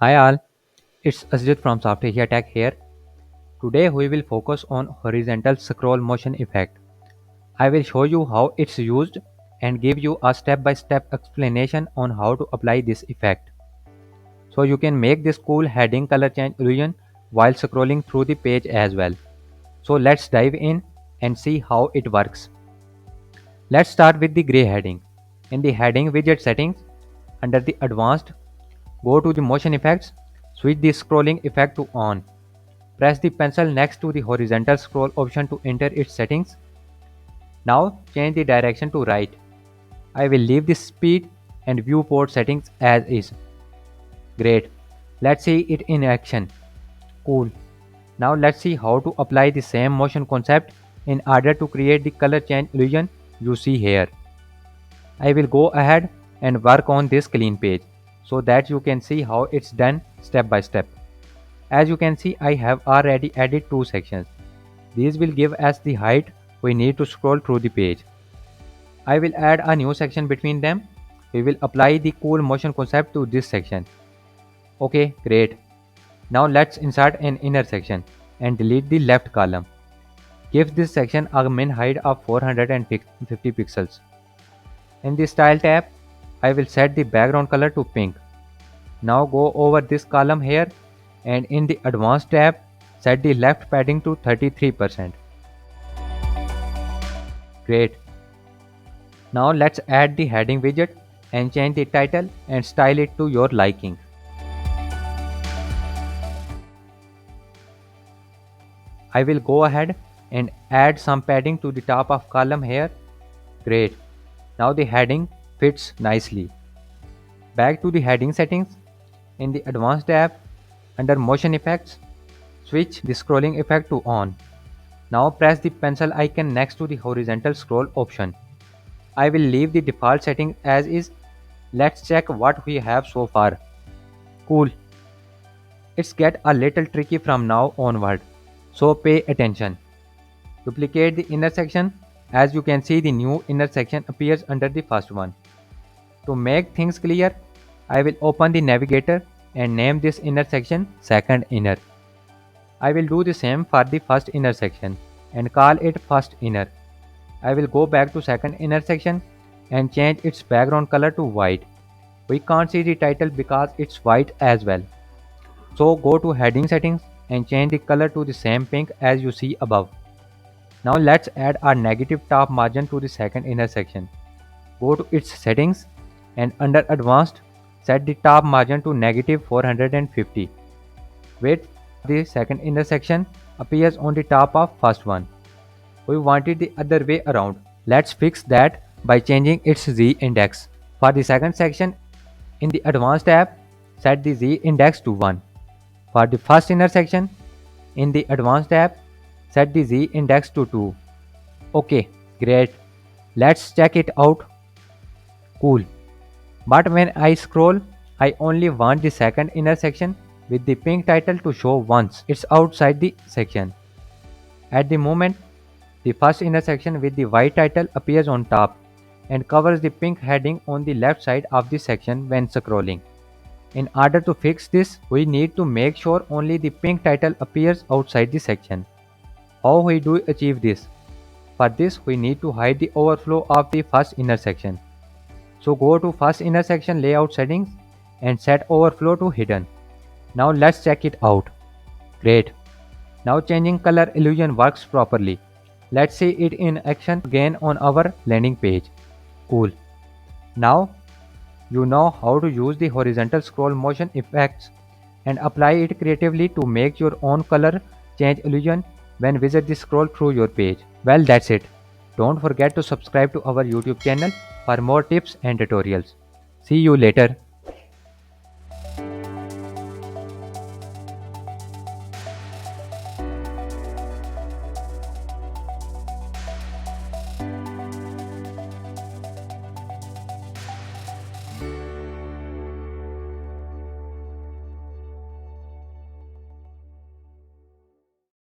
Hi all, it's Asjit from Software Tech here. Today we will focus on horizontal scroll motion effect. I will show you how it's used and give you a step-by-step explanation on how to apply this effect. So you can make this cool heading color change illusion while scrolling through the page as well. So let's dive in and see how it works. Let's start with the gray heading. In the heading widget settings, under the advanced, go to the motion effects, switch the scrolling effect to on. Press the pencil next to the horizontal scroll option to enter its settings. Now change the direction to right. I will leave the speed and viewport settings as is. Great. Let's see it in action. Cool. Now let's see how to apply the same motion concept in order to create the color change illusion you see here. I will go ahead and work on this clean page so that you can see how it's done step by step. As you can see, I have already added two sections. These will give us the height we need to scroll through the page. I will add a new section between them. We will apply the cool motion concept to this section. Okay, great. Now let's insert an inner section and delete the left column. Give this section a min height of 450 pixels. In the style tab, I will set the background color to pink. Now go over this column here and in the advanced tab, set the left padding to 33%. Great. Now let's add the heading widget and change the title and style it to your liking. I will go ahead and add some padding to the top of column here. Great. Now the heading fits nicely. Back to the heading settings. In the advanced tab, under motion effects, switch the scrolling effect to on. Now press the pencil icon next to the horizontal scroll option. I will leave the default setting as is. Let's check what we have so far. Cool. It's get a little tricky from now onward, so pay attention. Duplicate the inner section. As you can see, the new inner section appears under the first one. To make things clear, I will open the navigator and name this inner section second inner. I will do the same for the first inner section and call it first inner. I will go back to second inner section and change its background color to white. We can't see the title because it's white as well. So go to heading settings and change the color to the same pink as you see above. Now let's add our negative top margin to the second inner section. Go to its settings and under advanced, set the top margin to negative 450. Wait, the second inner section appears on the top of first one. We want it the other way around. Let's fix that by changing its Z index. For the second section, in the advanced tab, set the Z index to 1. For the first inner section, in the advanced tab, set the Z index to 2. Okay, great. Let's check it out. Cool. But when I scroll, I only want the second inner section with the pink title to show once it's outside the section. At the moment, the first inner section with the white title appears on top and covers the pink heading on the left side of the section when scrolling. In order to fix this, we need to make sure only the pink title appears outside the section. How we do achieve this? For this, we need to hide the overflow of the first inner section. So go to first inner section layout settings and set overflow to hidden. Now let's check it out. Great. Now changing color illusion works properly. Let's see it in action again on our landing page. Cool. Now you know how to use the horizontal scroll motion effects and apply it creatively to make your own color change illusion when visit the scroll through your page. Well, that's it. Don't forget to subscribe to our YouTube channel for more tips and tutorials. See you later.